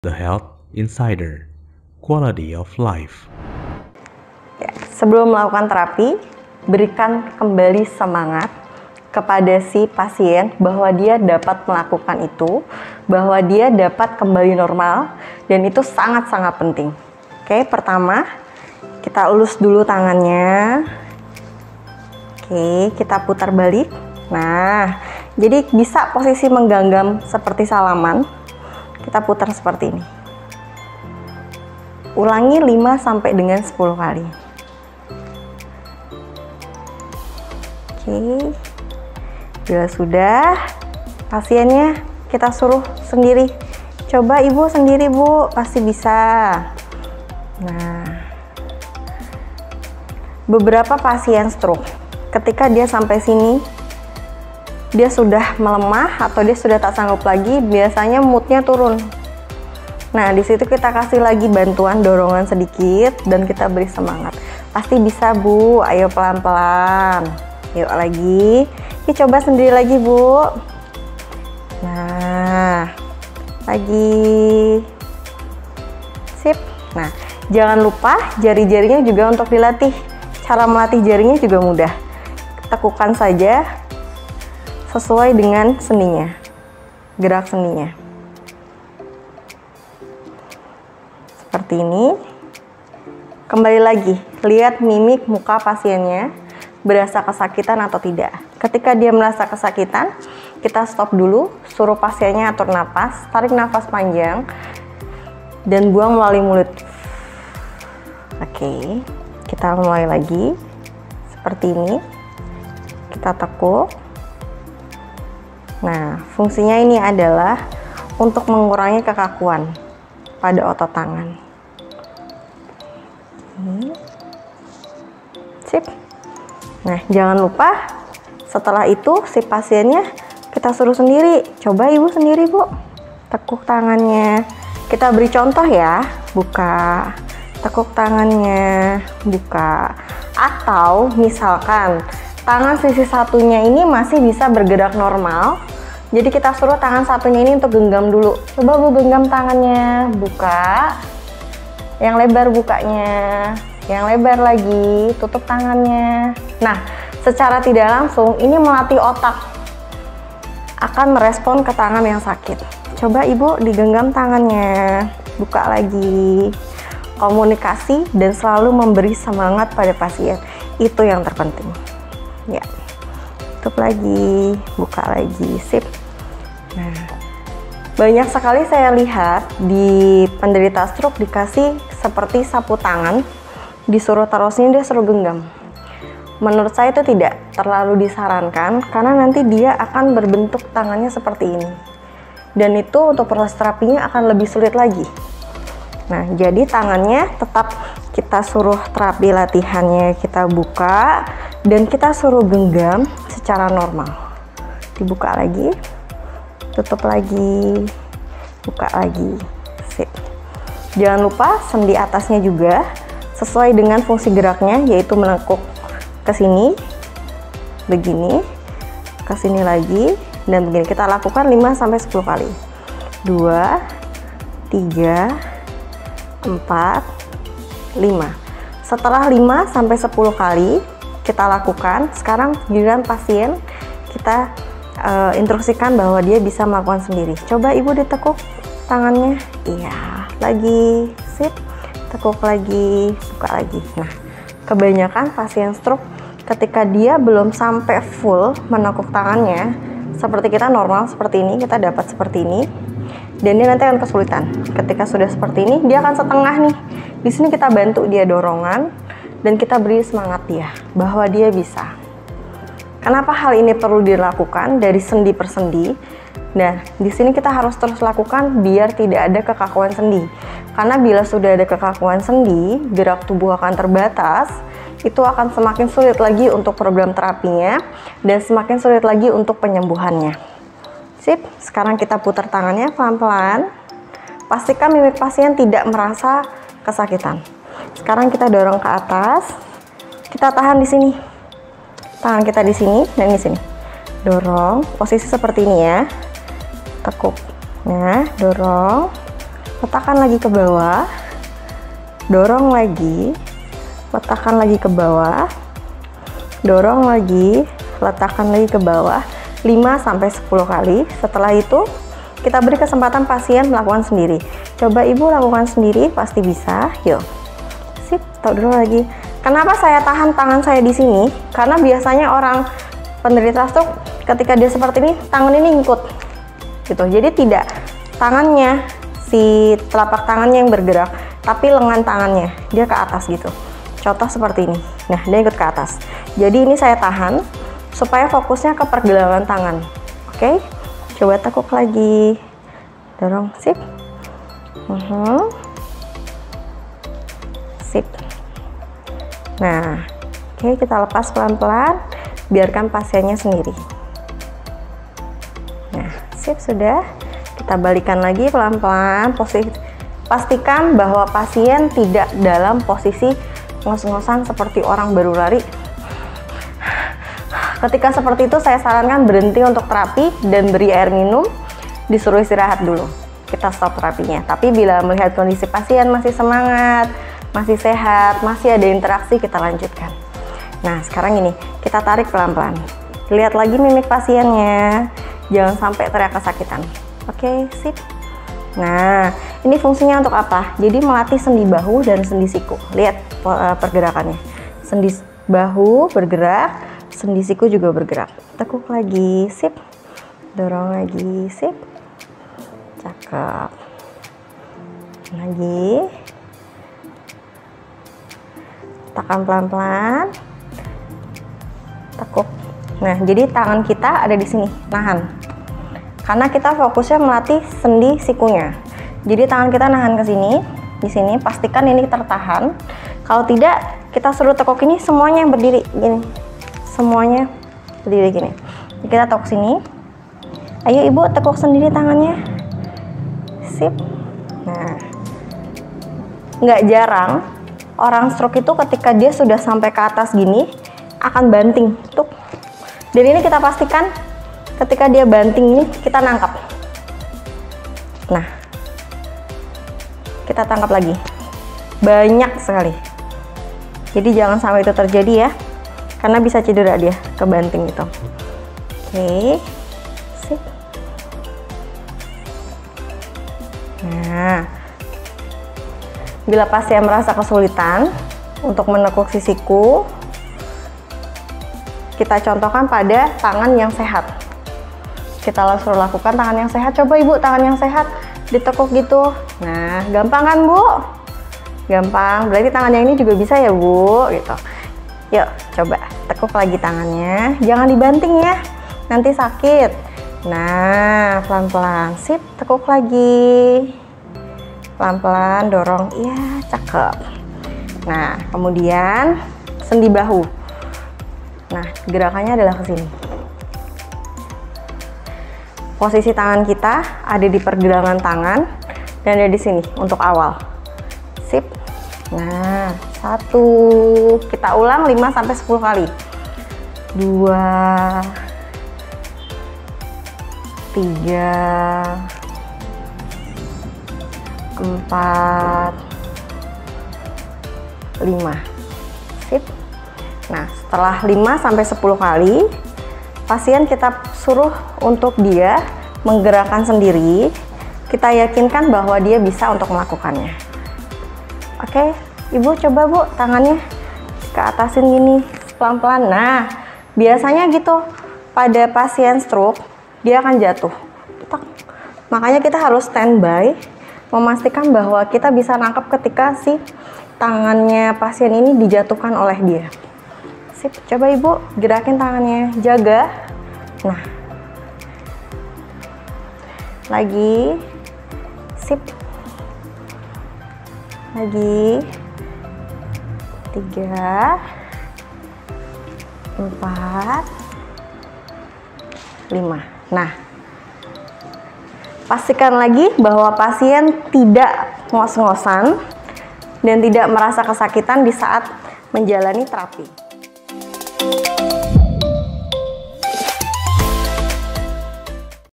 The Health Insider, Quality of Life. Ya, sebelum melakukan terapi, berikan kembali semangat kepada si pasien bahwa dia dapat melakukan itu, bahwa dia dapat kembali normal, dan itu sangat-sangat penting. Oke, pertama kita ulus dulu tangannya. Oke, kita putar balik. Nah, jadi bisa posisi menggenggam seperti salaman. Kita putar seperti ini. Ulangi 5 sampai dengan 10 kali. Oke. Bila sudah, pasiennya kita suruh sendiri. Coba ibu sendiri, Bu, pasti bisa. Nah, beberapa pasien stroke, ketika dia sampai sini, dia sudah melemah atau dia sudah tak sanggup lagi, biasanya moodnya turun. Nah, di situ kita kasih lagi bantuan dorongan sedikit dan kita beri semangat. Pasti bisa, Bu. Ayo pelan-pelan. Yuk lagi. Yuk coba sendiri lagi, Bu. Nah, lagi. Sip. Nah, jangan lupa jari-jarinya juga untuk dilatih. Cara melatih jarinya juga mudah. Tekukan saja sesuai dengan sendinya, gerak sendinya. Seperti ini. Kembali lagi, lihat mimik muka pasiennya, berasa kesakitan atau tidak. Ketika dia merasa kesakitan, kita stop dulu, suruh pasiennya atur napas, tarik nafas panjang, dan buang melalui mulut. Oke, kita mulai lagi. Seperti ini. Kita tekuk. Nah, fungsinya ini adalah untuk mengurangi kekakuan pada otot tangan. Sip. Nah, jangan lupa setelah itu si pasiennya kita suruh sendiri. Coba ibu sendiri, Bu. Tekuk tangannya. Kita beri contoh ya. Buka. Tekuk tangannya. Buka. Atau misalkan tangan sisi satunya ini masih bisa bergerak normal. Jadi kita suruh tangan satunya ini untuk genggam dulu. Coba Bu genggam tangannya, buka. Yang lebar bukanya, yang lebar lagi, tutup tangannya. Nah, secara tidak langsung ini melatih otak akan merespon ke tangan yang sakit. Coba Ibu digenggam tangannya, buka lagi. Komunikasi dan selalu memberi semangat pada pasien. Itu yang terpenting. Ya. Tutup lagi, buka lagi, sip. Nah, banyak sekali saya lihat di penderita stroke dikasih seperti sapu tangan, disuruh taruh sini, dia suruh genggam. Menurut saya itu tidak terlalu disarankan karena nanti dia akan berbentuk tangannya seperti ini. Dan itu untuk proses terapinya akan lebih sulit lagi. Nah, jadi tangannya tetap kita suruh terapi latihannya kita buka dan kita suruh genggam secara normal. Dibuka lagi. Tutup lagi, buka lagi, sip. Jangan lupa sendi atasnya juga sesuai dengan fungsi geraknya, yaitu menekuk ke sini, begini, ke sini lagi, dan begini. Kita lakukan 5-10 kali. 2, 3, 4, 5. Setelah 5-10 kali kita lakukan, sekarang giliran pasien kita instruksikan bahwa dia bisa melakukan sendiri. Coba Ibu ditekuk tangannya. Iya, lagi. Sip. Tekuk lagi, buka lagi. Nah, kebanyakan pasien stroke ketika dia belum sampai full menekuk tangannya, seperti kita normal seperti ini, kita dapat seperti ini. Dan dia nanti akan kesulitan. Ketika sudah seperti ini, dia akan setengah nih. Di sini kita bantu dia dorongan dan kita beri semangat dia bahwa dia bisa. Kenapa hal ini perlu dilakukan dari sendi per sendi? Nah, di sini kita harus terus lakukan biar tidak ada kekakuan sendi. Karena bila sudah ada kekakuan sendi, gerak tubuh akan terbatas, itu akan semakin sulit lagi untuk program terapinya dan semakin sulit lagi untuk penyembuhannya. Sip, sekarang kita putar tangannya pelan-pelan. Pastikan mimik pasien tidak merasa kesakitan. Sekarang kita dorong ke atas. Kita tahan di sini. Tangan kita di sini dan di sini. Dorong, posisi seperti ini ya. Tekuk. Nah, dorong. letakkan lagi ke bawah, dorong lagi, letakkan lagi ke bawah, dorong lagi, letakkan lagi ke bawah 5-10 kali. Setelah itu kita beri kesempatan pasien melakukan sendiri. Coba ibu lakukan sendiri, pasti bisa. Yuk, sip, tahu dulu lagi. Kenapa saya tahan tangan saya di sini? Karena biasanya orang penderita stroke ketika dia seperti ini, tangan ini ngikut gitu. Jadi tidak tangannya, si telapak tangannya yang bergerak, tapi lengan tangannya dia ke atas gitu. Contoh seperti ini. Nah, dia ikut ke atas. Jadi ini saya tahan supaya fokusnya ke pergelangan tangan. Oke, coba tekuk lagi, dorong, sip. Sip. Nah, oke, kita lepas pelan-pelan, biarkan pasiennya sendiri. Nah, sip, sudah. Kita balikan lagi pelan-pelan, pastikan bahwa pasien tidak dalam posisi ngos-ngosan seperti orang baru lari. Ketika seperti itu saya sarankan berhenti untuk terapi dan beri air minum, disuruh istirahat dulu. Kita stop terapinya. Tapi bila melihat kondisi pasien masih semangat, masih sehat, masih ada interaksi, kita lanjutkan. Nah, sekarang ini kita tarik pelan-pelan. Lihat lagi mimik pasiennya, jangan sampai teriak kesakitan. Oke, sip. Nah, ini fungsinya untuk apa? Jadi melatih sendi bahu dan sendi siku. Lihat pergerakannya. Sendi bahu bergerak, sendi siku juga bergerak. Tekuk lagi, sip. Dorong lagi, sip. Cakep. Lagi. Tekan pelan-pelan. Tekuk. Nah, jadi tangan kita ada di sini, nahan. Karena kita fokusnya melatih sendi sikunya. Jadi tangan kita nahan ke sini, di sini pastikan ini tertahan. Kalau tidak, kita suruh tekuk ini semuanya berdiri gini. Semuanya berdiri gini. Jadi kita tekuk sini. Ayo ibu tekuk sendiri tangannya. Sip. Nah, nggak jarang orang stroke itu ketika dia sudah sampai ke atas gini akan banting. Tuh. Dan ini kita pastikan ketika dia banting ini kita nangkap. Nah, kita tangkap lagi. Banyak sekali. Jadi jangan sampai itu terjadi ya, karena bisa cedera dia ke banting itu. Oke, sip. Nah, bila pasien merasa kesulitan untuk menekuk sisiku, kita contohkan pada tangan yang sehat. Kita langsung lakukan tangan yang sehat. Coba ibu tangan yang sehat ditekuk gitu. Nah, gampang kan bu? Gampang. Berarti tangannya ini juga bisa ya bu gitu. Yuk coba tekuk lagi tangannya, jangan dibanting ya, nanti sakit. Nah, pelan-pelan, sip, tekuk lagi, pelan-pelan dorong. Iya, cakep. Nah, kemudian sendi bahu. Nah, gerakannya adalah ke sini. Posisi tangan kita ada di pergelangan tangan dan ada di sini untuk awal. Sip. Nah, 1, kita ulang 5-10 kali. 2, 3, 4, 5. Sip. Nah, setelah 5-10 kali, pasien kita suruh untuk dia menggerakkan sendiri. Kita yakinkan bahwa dia bisa untuk melakukannya. Oke, ibu coba bu tangannya ke atasin gini pelan-pelan. Nah, biasanya gitu pada pasien stroke dia akan jatuh. Makanya kita harus standby, memastikan bahwa kita bisa nangkap ketika si tangannya pasien ini dijatuhkan oleh dia. Sip, coba ibu gerakin tangannya, jaga. Nah, lagi, sip, lagi, 3, 4, 5. Nah, pastikan lagi bahwa pasien tidak ngos-ngosan dan tidak merasa kesakitan di saat menjalani terapi.